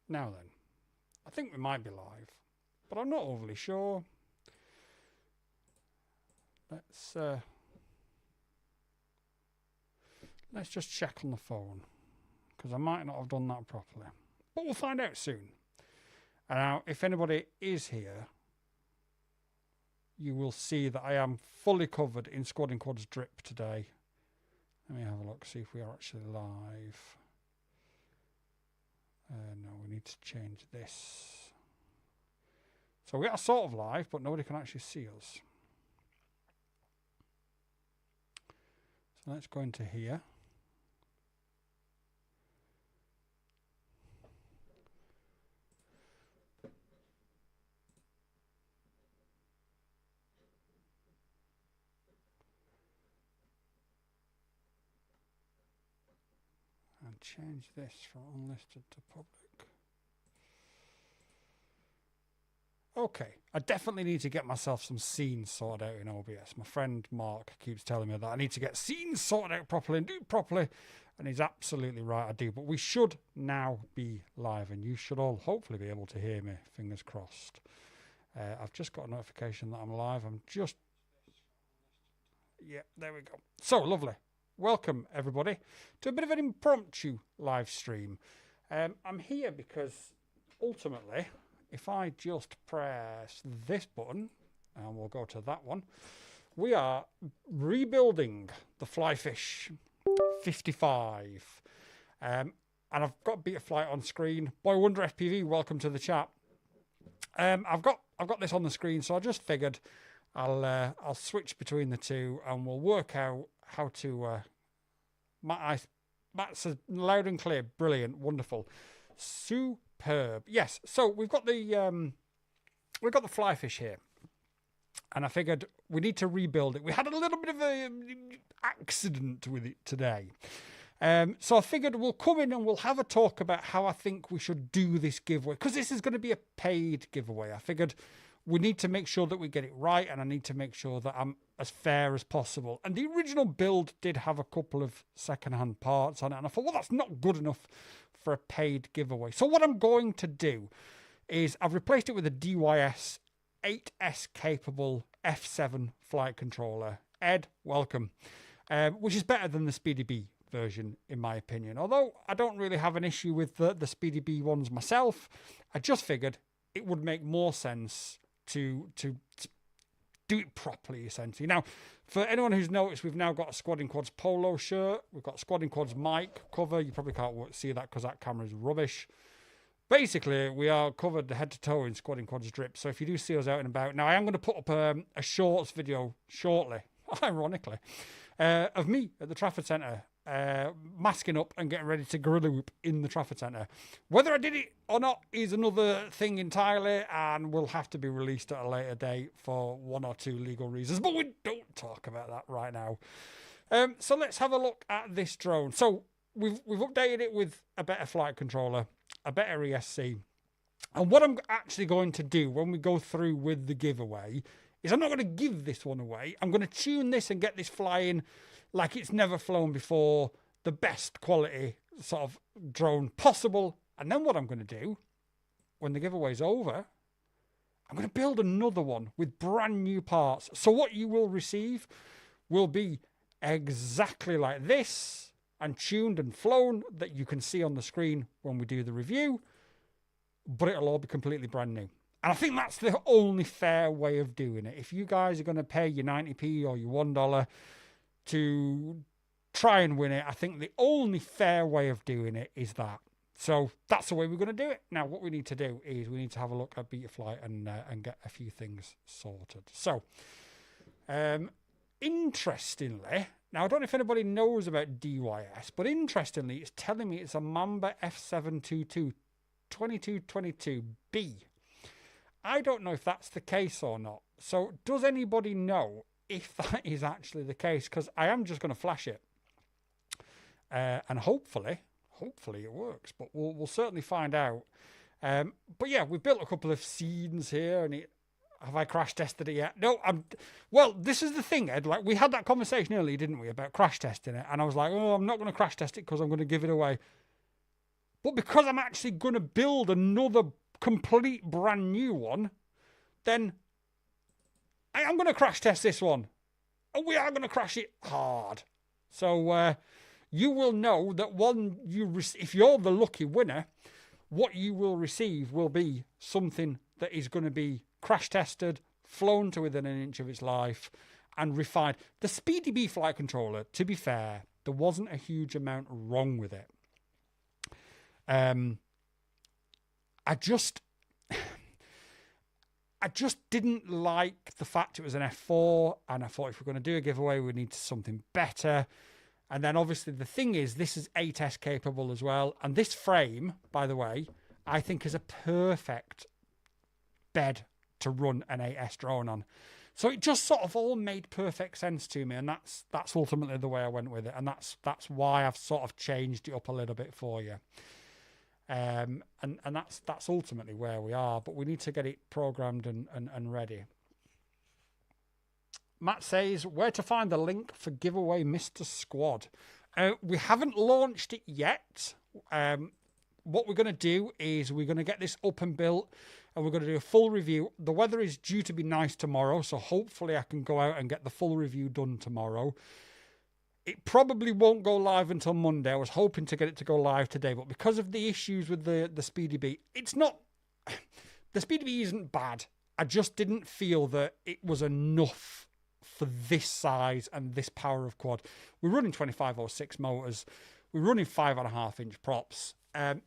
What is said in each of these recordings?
Now then, I think we might be live, but I'm not overly sure. Let's just check on the phone, because I might not have done that properly. But we'll find out soon. And now, if anybody is here, you will see that I am fully covered in Squad and Quads drip today. Let me have a look, see if we are actually live. No, we need to change this. So we are sort of live, but nobody can actually see us. So let's go into here. And change this from unlisted to public. Okay, I definitely need to get myself some scenes sorted out in OBS. My friend Mark keeps telling me that I need to get scenes sorted out properly and do it properly. And he's absolutely right, I do. But we should now be live, and you should all hopefully be able to hear me, fingers crossed. I've just got a notification that I'm live. Yeah, there we go. So, lovely. Welcome, everybody, to a bit of an impromptu live stream. I'm here because, ultimately, if I just press this button, and we'll go to that one, we are rebuilding the Flyfish 55. And I've got Beta Flight on screen. Boy Wonder FPV, welcome to the chat. I've got this on the screen, so I just figured I'll switch between the two, and we'll work out how to. Matt says loud and clear, brilliant, wonderful, superb. Yes, so we've got the Flyfish here, and I figured we need to rebuild it. We had a little bit of a accident with it today. So I figured we'll come in and we'll have a talk about how I think we should do this giveaway, because this is going to be a paid giveaway. I figured we need to make sure that we get it right, and I need to make sure that I'm as fair as possible. And the original build did have a couple of second-hand parts on it, and I thought, well, that's not good enough for a paid giveaway. So what I'm going to do is I've replaced it with a DYS 8S capable F7 flight controller. Ed, welcome. Which is better than the Speedy B version, in my opinion. Although I don't really have an issue with the Speedy B ones myself, I just figured it would make more sense to do it properly, essentially. Now, for anyone who's noticed, we've now got a Squad and Quads polo shirt. We've got a Squad and Quads mic cover. You probably can't see that because that camera is rubbish. Basically, we are covered head to toe in Squad and Quads drip. So if you do see us out and about, now I am going to put up a shorts video shortly, ironically, of me at the Trafford Centre, masking up and getting ready to gorilla whoop in the Trafford Centre. Whether I did it or not is another thing entirely, and will have to be released at a later date for one or two legal reasons, but we don't talk about that right now. So let's have a look at this drone. So we've updated it with a better flight controller, a better ESC, and what I'm actually going to do when we go through with the giveaway is I'm not going to give this one away. I'm going to tune this and get this flying like it's never flown before, the best quality sort of drone possible. And then what I'm going to do, when the giveaway's over, I'm going to build another one with brand new parts. So what you will receive will be exactly like this, and tuned and flown, that you can see on the screen when we do the review, but it'll all be completely brand new. And I think that's the only fair way of doing it. If you guys are going to pay your 90p or your $1 to try and win it, I think the only fair way of doing it is that. So that's the way we're going to do it. Now, what we need to do is we need to have a look at Beta Flight and get a few things sorted. So, interestingly, now I don't know if anybody knows about DYS, but interestingly, it's telling me it's a Mamba F722 2222B. I don't know if that's the case or not. So does anybody know if that is actually the case? Because I am just going to flash it. And hopefully it works. But we'll certainly find out. But yeah, we've built a couple of scenes here. And have I crash tested it yet? No. Well, this is the thing, Ed. Like, we had that conversation earlier, didn't we, about crash testing it? And I was like, oh, I'm not going to crash test it because I'm going to give it away. But because I'm actually going to build another complete brand new one, then I am going to crash test this one. And we are going to crash it hard. So you will know that if you're the lucky winner, what you will receive will be something that is going to be crash tested, flown to within an inch of its life, and refined. The Speedy Bee flight controller, to be fair, there wasn't a huge amount wrong with it. I just didn't like the fact it was an F4, and I thought if we're going to do a giveaway, we need something better. And then obviously the thing is, this is 8S capable as well. And this frame, by the way, I think is a perfect bed to run an 8S drone on. So it just sort of all made perfect sense to me, and that's ultimately the way I went with it, and that's why I've sort of changed it up a little bit for you. And that's ultimately where we are, but we need to get it programmed and ready. Matt says, where to find the link for giveaway Mr. Squad? We haven't launched it yet. What we're going to do is we're going to get this up and built, and we're going to do a full review. The weather is due to be nice tomorrow, so hopefully I can go out and get the full review done tomorrow. It probably won't go live until Monday. I was hoping to get it to go live today, but because of the issues with the Speedy Bee, it's not... The Speedy Bee isn't bad. I just didn't feel that it was enough for this size and this power of quad. We're running 2506 motors. We're running 5.5-inch props.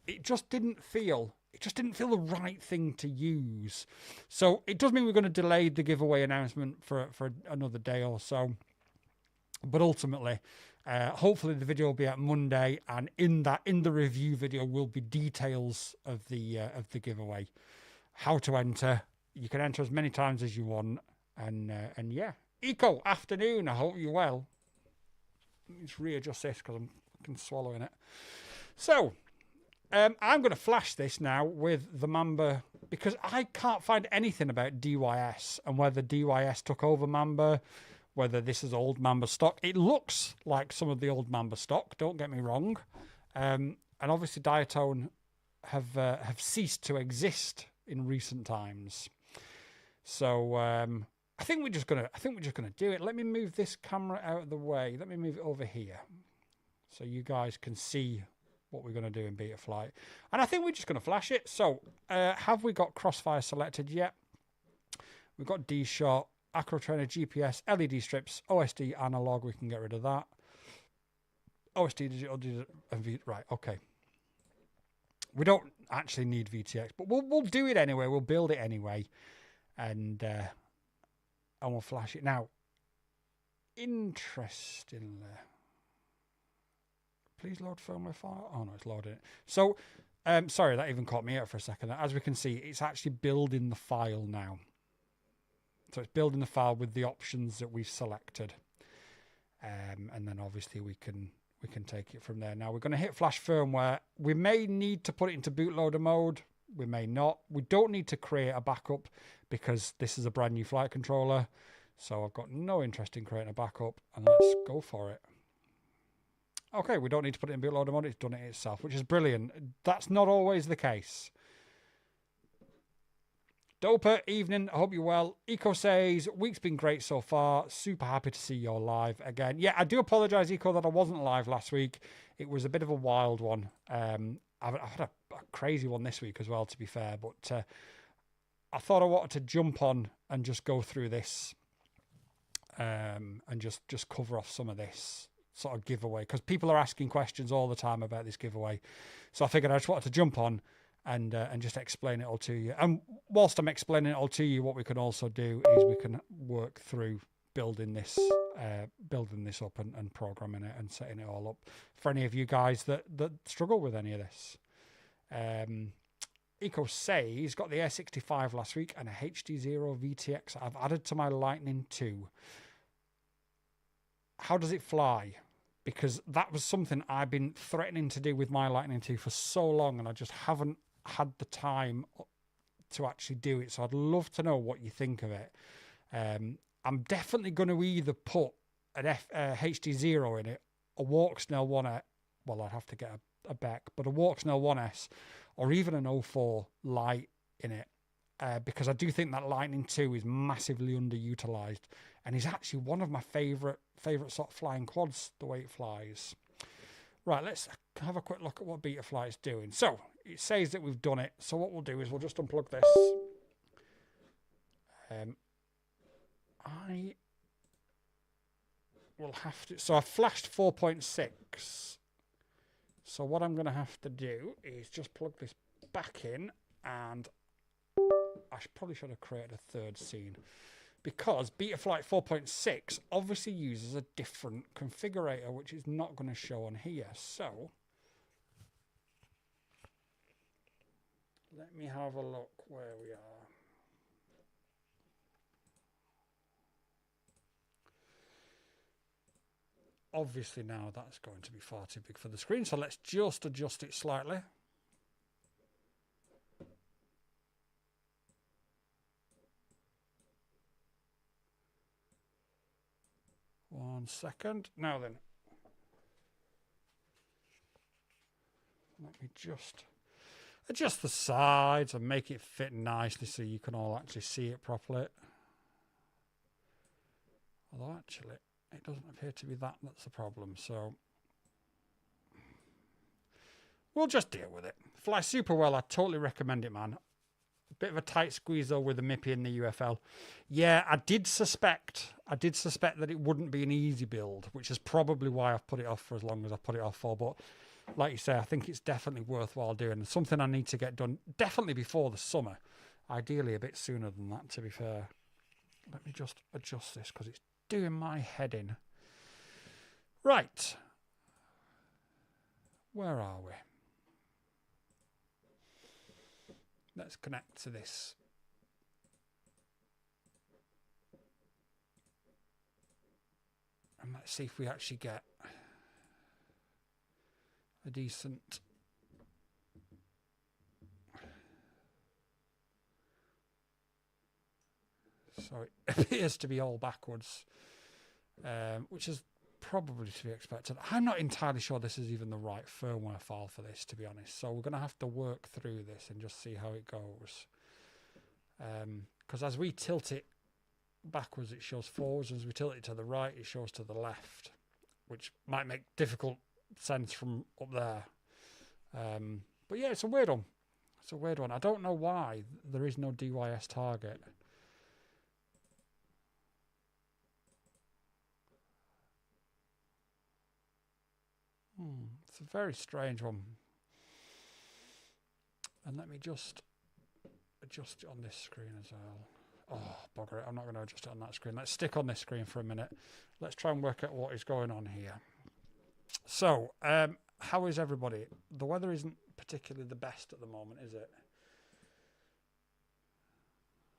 It just didn't feel the right thing to use. So it does mean we're going to delay the giveaway announcement for another day or so. But ultimately, hopefully the video will be out Monday, and in the review video will be details of the giveaway, how to enter. You can enter as many times as you want, and yeah. Eco, afternoon. I hope you're well. Let me just readjust this because I'm fucking swallowing it. So, I'm going to flash this now with the Mamba, because I can't find anything about DYS and whether DYS took over Mamba, whether this is old Mamba stock. It looks like some of the old Mamba stock, don't get me wrong. And obviously Diatone have ceased to exist in recent times. So I think we're just gonna do it. Let me move this camera out of the way. Let me move it over here so you guys can see what we're going to do in beta flight. And I think we're just going to flash it. So have we got Crossfire selected yet? We've got D-Shot, Acro Trainer, GPS, LED strips, OSD analog. We can get rid of that. OSD digital, right, okay. We don't actually need VTX, but we'll do it anyway. We'll build it anyway, and we'll flash it. Now, interestingly, please load firmware file. Oh no, it's loading it. So, sorry, that even caught me out for a second. As we can see, it's actually building the file now. So it's building the file with the options that we've selected, and then obviously we can take it from there. Now we're going to hit flash firmware. We may need to put it into bootloader mode. We may not. We don't need to create a backup because this is a brand new flight controller. So I've got no interest in creating a backup, and let's go for it. Okay, we don't need to put it in bootloader mode. It's done it itself, which is brilliant. That's not always the case. Doper, evening. I hope you're well. Eco says, week's been great so far. Super happy to see you're live again. Yeah, I do apologise, Eco, that I wasn't live last week. It was a bit of a wild one. I've had a crazy one this week as well, to be fair. But I thought I wanted to jump on and just go through this and just cover off some of this sort of giveaway. Because people are asking questions all the time about this giveaway. So I figured I just wanted to jump on and just explain it all to you. And whilst I'm explaining it all to you, what we can also do is we can work through building this up and programming it and setting it all up for any of you guys that struggle with any of this. Eco says, got the Air 65 last week and a HD0 VTX I've added to my Lightning 2. How does it fly? Because that was something I've been threatening to do with my Lightning 2 for so long, and I just haven't had the time to actually do it. So I'd love to know what you think of it. I'm definitely going to either put an HD0 in it, a Walk Snell one. Well, I'd have to get a Beck, but a Walksnail 1S or even an 04 Lite in it, because I do think that Lightning 2 is massively underutilized, and is actually one of my favorite sort of flying quads, the way it flies. Right, let's have a quick look at what Betaflight is doing. So it says that we've done it. So what we'll do is we'll just unplug this. I will have to. So I flashed 4.6. So what I'm going to have to do is just plug this back in, and I probably should have created a third scene, because Betaflight 4.6 obviously uses a different configurator, which is not going to show on here. So let me have a look where we are. Obviously now that's going to be far too big for the screen, so let's just adjust it slightly. One second. Now then, let me just adjust the sides and make it fit nicely so you can all actually see it properly. Although actually, it doesn't appear to be that's the problem, so we'll just deal with it. Flies super well. I totally recommend it, man. Bit of a tight squeeze though with the MIPI and the UFL. Yeah, I did suspect that it wouldn't be an easy build, which is probably why I've put it off for as long as I put it off for. But like you say, I think it's definitely worthwhile doing. Something I need to get done definitely before the summer. Ideally a bit sooner than that, to be fair. Let me just adjust this because it's doing my head in. Right. Where are we? Let's connect to this. And let's see if we actually get a decent... So it appears to be all backwards, which is probably to be expected. I'm not entirely sure this is even the right firmware file for this, to be honest. So we're going to have to work through this and just see how it goes. Because as we tilt it backwards, it shows forwards. As we tilt it to the right, it shows to the left, which might make difficult sense from up there. But yeah, it's a weird one. It's a weird one. I don't know why there is no DYS target. It's a very strange one. And let me just adjust it on this screen as well. Oh, bugger it. I'm not going to adjust it on that screen. Let's stick on this screen for a minute. Let's try and work out what is going on here. So, how is everybody? The weather isn't particularly the best at the moment, is it?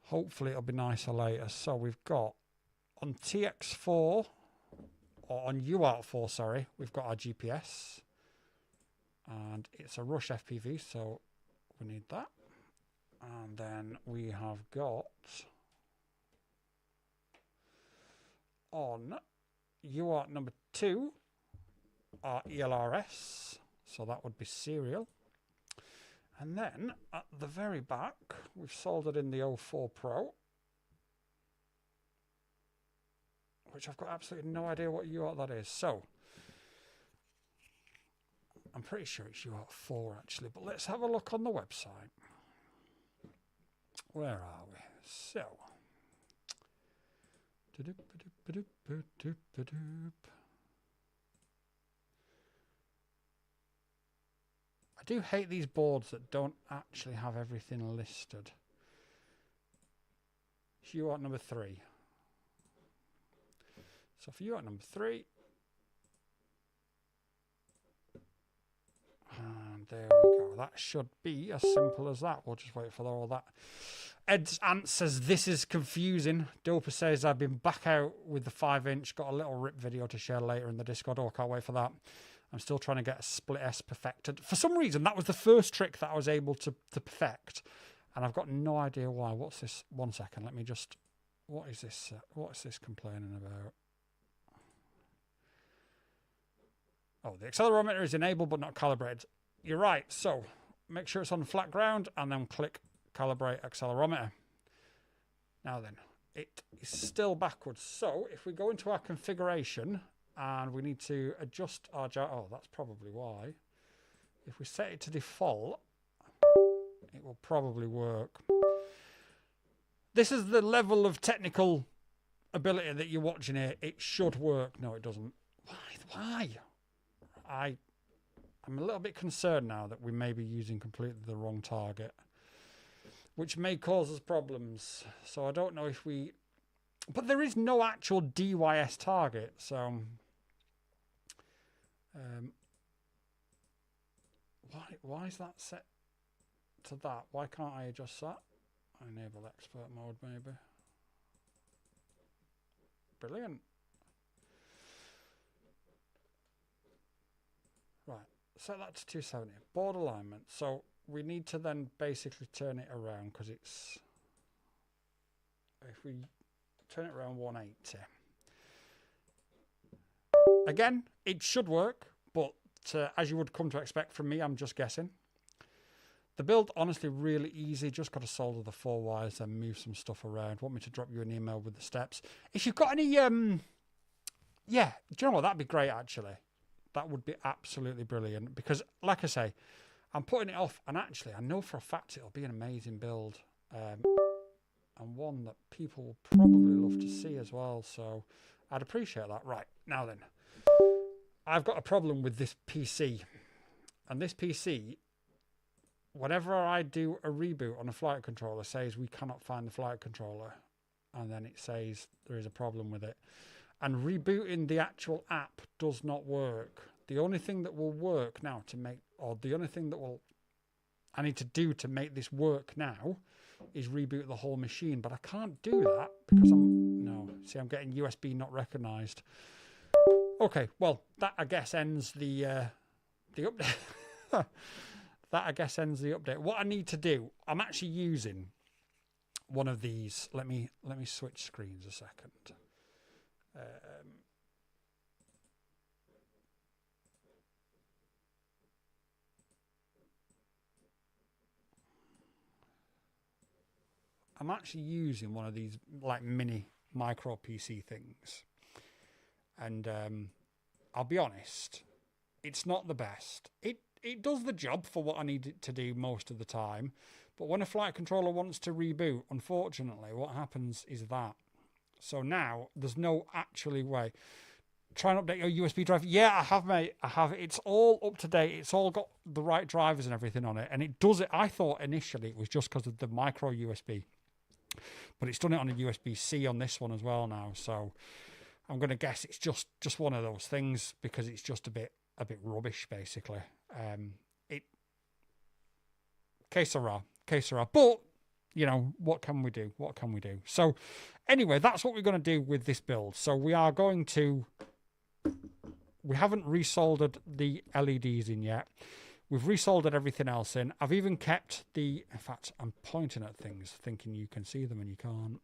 Hopefully it'll be nicer later. So we've got on TX4, or on UART4, sorry, we've got our GPS. And it's a Rush FPV, so we need that. And then we have got on UART number 2 our ELRS, so that would be serial. And then at the very back, we've soldered in the 04 Pro, which I've got absolutely no idea what UART that is. So I'm pretty sure it's UART 4 actually, but let's have a look on the website. Where are we? So, I do hate these boards that don't actually have everything listed. It's UART number 3. So for UART number 3, and there we go. That should be as simple as that. We'll just wait for all that. Ed's Ant says, this is confusing. Doper says, I've been back out with the 5-inch. Got a little rip video to share later in the Discord. Oh, can't wait for that. I'm still trying to get a split S perfected. For some reason, that was the first trick that I was able to perfect. And I've got no idea why. What's this? 1 second. Let me just... What is this? What is this complaining about? Oh, the accelerometer is enabled but not calibrated. You're right. So make sure it's on flat ground and then click calibrate accelerometer. Now then, it is still backwards. So if we go into our configuration and we need to adjust our oh, that's probably why. If we set it to default, it will probably work. This is the level of technical ability that you're watching here. It should work. No, it doesn't. Why? I'm a little bit concerned now that we may be using completely the wrong target, which may cause us problems. So I don't know if we... But there is no actual DYS target, so... why is that set to that? Why can't I adjust that? Enable expert mode, maybe. Brilliant. Right, set that to 270. Board alignment. So we need to then basically turn it around because it's... If we turn it around 180. Again, it should work, but as you would come to expect from me, I'm just guessing. The build, honestly, really easy. Just got to solder the 4 wires and move some stuff around. Want me to drop you an email with the steps? If you've got any, yeah, do you know what? That'd be great, actually. That would be absolutely brilliant. Because, like I say, I'm putting it off. And actually, I know for a fact it'll be an amazing build. And one that people will probably love to see as well. So I'd appreciate that. Right, now then. I've got a problem with this PC. And this PC, whenever I do a reboot on a flight controller, says we cannot find the flight controller. And then it says there is a problem with it. And rebooting the actual app does not work. The only thing that will work now to make, or the only thing that I need to do to make this work now is reboot the whole machine. But I can't do that because I'm getting USB not recognized. Okay, well, that I guess ends the update. That I guess ends the update. What I need to do, I'm actually using one of these. Let me switch screens a second. I'm actually using one of these like mini micro PC things. And I'll be honest, it's not the best. It does the job for what I need it to do most of the time. But when a flight controller wants to reboot, unfortunately, what happens is that. So now there's no actually way. Try and update your USB drive. Yeah, I have, mate. I have. It's all up to date. It's all got the right drivers and everything on it. And it does it. I thought initially it was just because of the micro USB. But it's done it on a USB-C on this one as well now. So I'm going to guess it's just one of those things because it's just a bit rubbish, basically. Que sera. But, you know, what can we do? What can we do? So anyway, that's what we're going to do with this build. So we are going to... We haven't resoldered the LEDs in yet. We've resoldered everything else in. I've even kept the... In fact, I'm pointing at things thinking you can see them and you can't.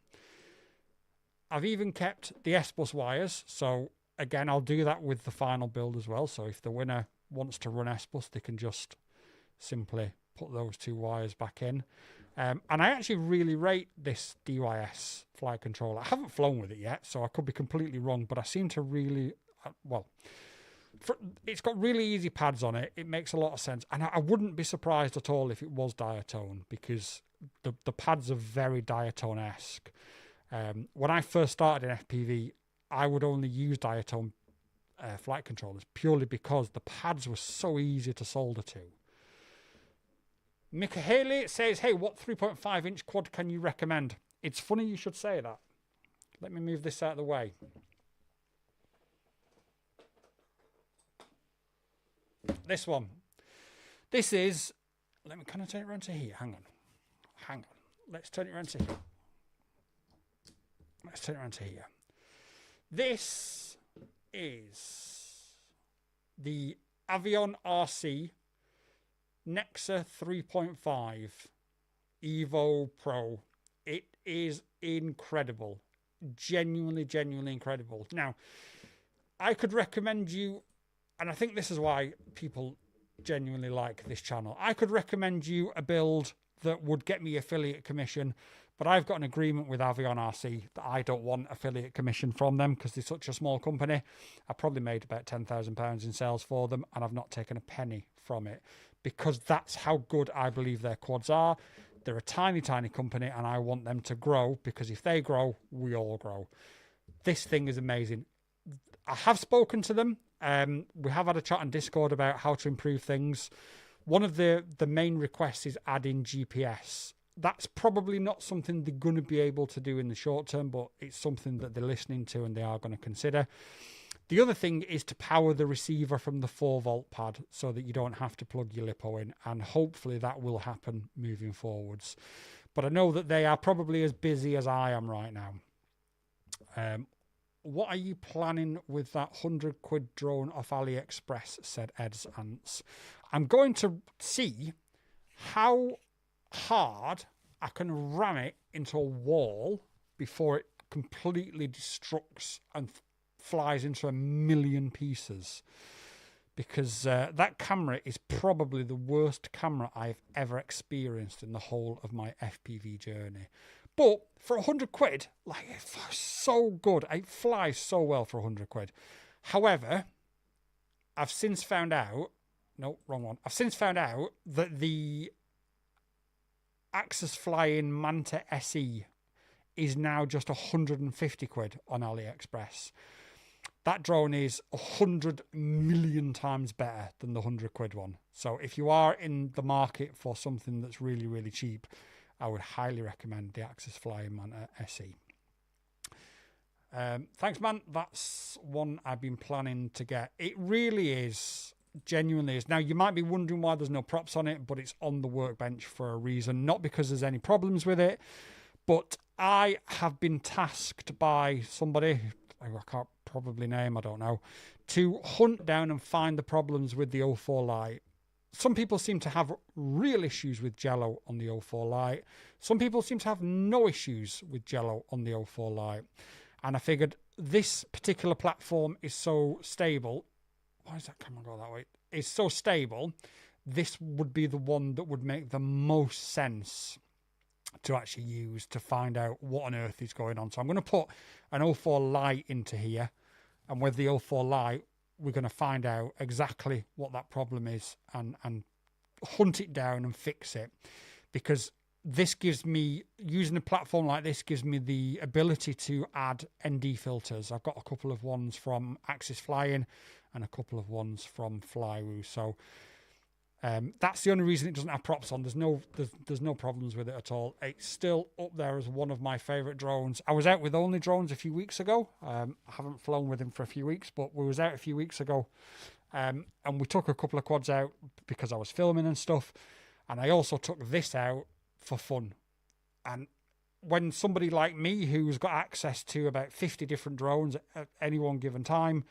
I've even kept the S-Bus wires. So, again, I'll do that with the final build as well. So if the winner wants to run S-Bus, they can just simply put those 2 wires back in. And I actually really rate this DYS flight controller. I haven't flown with it yet, so I could be completely wrong. But I seem to really... it's got really easy pads on it. It makes a lot of sense. And I wouldn't be surprised at all if it was diatone because the pads are very diatone-esque. When I first started in FPV, I would only use diatone flight controllers purely because the pads were so easy to solder to. Mika Haley says, hey, what 3.5-inch quad can you recommend? It's funny you should say that. Let me move this out of the way. This one. This is... Can I turn it around to here? Hang on. Let's turn it around to here. Let's turn it around to here. This is the Avion RC Nexa 3.5 Evo Pro. It is incredible. Genuinely incredible. Now, I could recommend you and I think this is why people genuinely like this channel. I could recommend you a build that would get me affiliate commission, but I've got an agreement with Avion RC that I don't want affiliate commission from them because they're such a small company. I probably made about £10,000 in sales for them, and I've not taken a penny from it because that's how good I believe their quads are. They're a tiny, tiny company, and I want them to grow because if they grow, we all grow. This thing is amazing. I have spoken to them. We have had a chat on Discord about how to improve things. One of the main requests is adding GPS. That's probably not something they're going to be able to do in the short term, but it's something that they're listening to and they are going to consider. The other thing is to power the receiver from the 4-volt pad so that you don't have to plug your LiPo in, and hopefully that will happen moving forwards. But I know that they are probably as busy as I am right now. What are you planning with that £100 drone off AliExpress, said Ed's Ants. I'm going to see how hard I can ram it into a wall before it completely destructs and flies into a million pieces. Because that camera is probably the worst camera I've ever experienced in the whole of my FPV journey. But for £100, like, it's so good. It flies so well for £100. However, I've since found out, no, wrong one. I've since found out that the Axis Flying Manta SE is now just £150 on AliExpress. That drone is 100 million times better than the £100 one. So if you are in the market for something that's really, really cheap, I would highly recommend the Axis Flying Manta SE. Thanks, man. That's one I've been planning to get. It really is, genuinely is. Now, you might be wondering why there's no props on it, but it's on the workbench for a reason. Not because there's any problems with it, but I have been tasked by somebody, I can't probably name, I don't know, to hunt down and find the problems with the 04 Lite. Some people seem to have real issues with Jello on the 04 Lite. Some people seem to have no issues with Jello on the 04 Lite. And I figured this particular platform is so stable. Why does that camera go that way? It's so stable. This would be the one that would make the most sense to actually use to find out what on earth is going on. So I'm going to put an 04 Lite into here. And with the 04 Lite, we're going to find out exactly what that problem is and hunt it down and fix it. Because this gives me, using a platform like this gives me the ability to add ND filters. I've got a couple of ones from Axis Flying and a couple of ones from Flywoo. So that's the only reason it doesn't have props on. There's no problems with it at all. It's still up there as one of my favorite drones. I was out with Only Drones a few weeks ago. I haven't flown with him for a few weeks, but we was out a few weeks ago, and we took a couple of quads out because I was filming and stuff. And I also took this out for fun. And when somebody like me, who's got access to about 50 different drones at any one given time,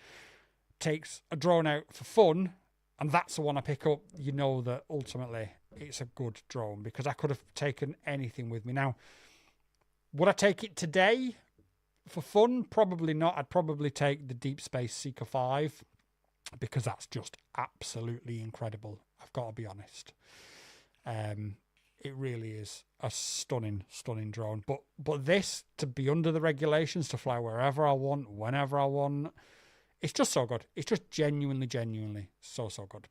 takes a drone out for fun, and that's the one I pick up, you know that ultimately it's a good drone, because I could have taken anything with me. Now, would I take it today for fun? Probably not. I'd probably take the Deep Space Seeker 5 because that's just absolutely incredible. I've got to be honest. It really is a stunning, stunning drone. But this, to be under the regulations, to fly wherever I want, whenever I want, it's just so good. It's just genuinely so good.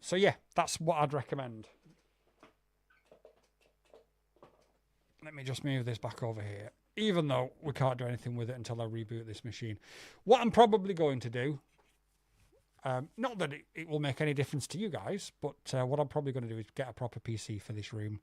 So yeah, that's what I'd recommend. Let me just move this back over here, even though we can't do anything with it until I reboot this machine. What I'm probably going to do, not that it will make any difference to you guys, but what I'm probably going to do is get a proper PC for this room,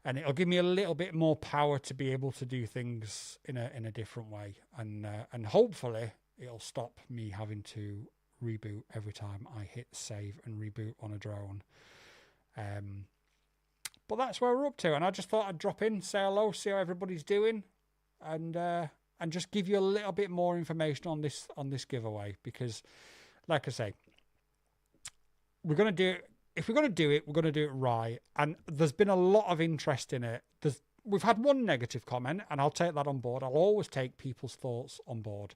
and it'll give me a little bit more power to be able to do things in a different way, and hopefully it'll stop me having to reboot every time I hit save and reboot on a drone. But that's where we're up to, and I just thought I'd drop in, say hello, see how everybody's doing, and just give you a little bit more information on this giveaway, because, like I say, we're going to do it. If we're going to do it, we're going to do it right. And there's been a lot of interest in it. We've had one negative comment, and I'll take that on board. I'll always take people's thoughts on board.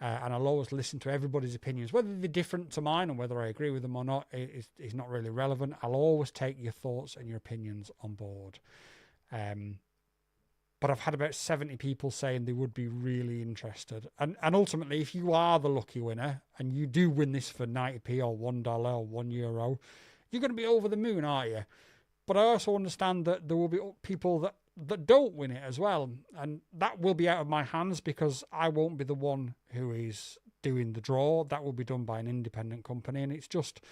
and I'll always listen to everybody's opinions, whether they're different to mine and whether I agree with them or not is not really relevant. I'll always take your thoughts and your opinions on board. But I've had about 70 people saying they would be really interested. And ultimately, if you are the lucky winner and you do win this for 90p or $1 or €1, you're going to be over the moon, aren't you? But I also understand that there will be people that don't win it as well. And that will be out of my hands because I won't be the one who is doing the draw. That will be done by an independent company. And it's just,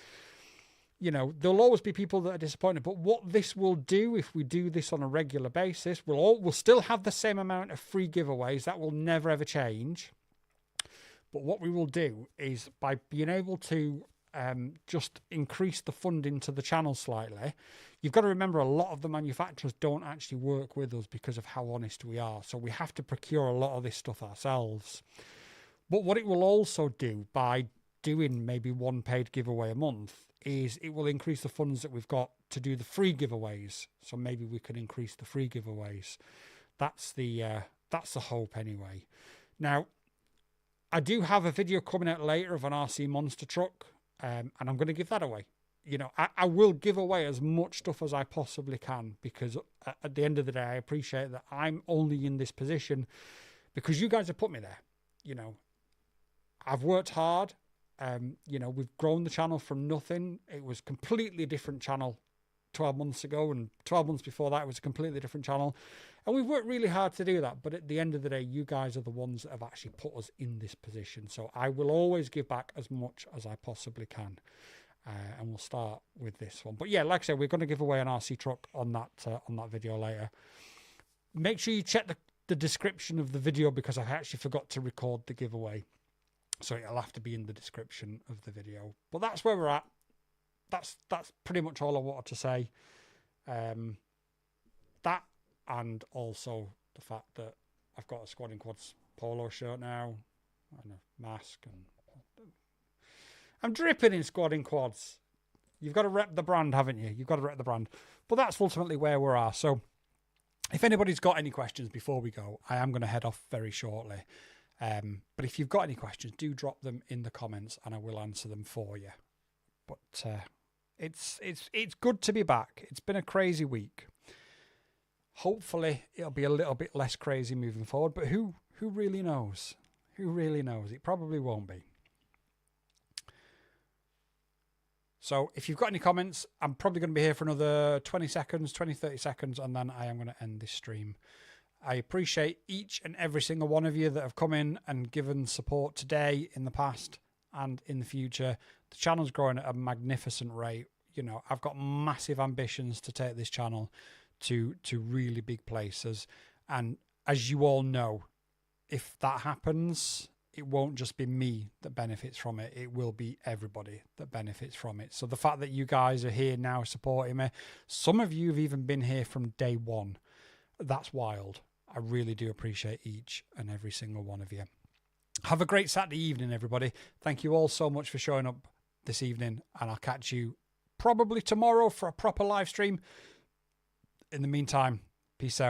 you know, there'll always be people that are disappointed. But what this will do, if we do this on a regular basis, we'll still have the same amount of free giveaways. That will never, ever change. But what we will do is by being able to just increase the funding to the channel slightly. You've got to remember a lot of the manufacturers don't actually work with us because of how honest we are. So we have to procure a lot of this stuff ourselves. But what it will also do by doing maybe one paid giveaway a month is it will increase the funds that we've got to do the free giveaways. So maybe we can increase the free giveaways. That's the hope anyway. Now, I do have a video coming out later of an RC monster truck, and I'm going to give that away. You know, I will give away as much stuff as I possibly can because at the end of the day, I appreciate that I'm only in this position because you guys have put me there. You know, I've worked hard. You know, we've grown the channel from nothing. It was a completely different channel 12 months ago, and 12 months before that it was a completely different channel. And we've worked really hard to do that. But at the end of the day, you guys are the ones that have actually put us in this position. So I will always give back as much as I possibly can. And we'll start with this one. But yeah, like I said, we're going to give away an RC truck on that video later. Make sure you check the description of the video because I actually forgot to record the giveaway. So it'll have to be in the description of the video. But that's where we're at. That's pretty much all I wanted to say. That and also the fact that I've got a Squad in Quads polo shirt now and a mask, and I'm dripping in Squad in Quads. You've got to rep the brand, haven't you? You've got to rep the brand. But that's ultimately where we are. So if anybody's got any questions before we go, I am going to head off very shortly. But if you've got any questions, do drop them in the comments and I will answer them for you. But it's good to be back. It's been a crazy week. Hopefully it'll be a little bit less crazy moving forward, but who really knows? Who really knows? It probably won't be. So if you've got any comments, I'm probably going to be here for another 20 seconds, 20, 30 seconds, and then I am going to end this stream. I appreciate each and every single one of you that have come in and given support today, in the past, and in the future. The channel's growing at a magnificent rate. You know, I've got massive ambitions to take this channel to really big places. And as you all know, if that happens, it won't just be me that benefits from it. It will be everybody that benefits from it. So the fact that you guys are here now supporting me, some of you have even been here from day one. That's wild. I really do appreciate each and every single one of you. Have a great Saturday evening, everybody. Thank you all so much for showing up this evening, and I'll catch you probably tomorrow for a proper live stream. In the meantime, peace out.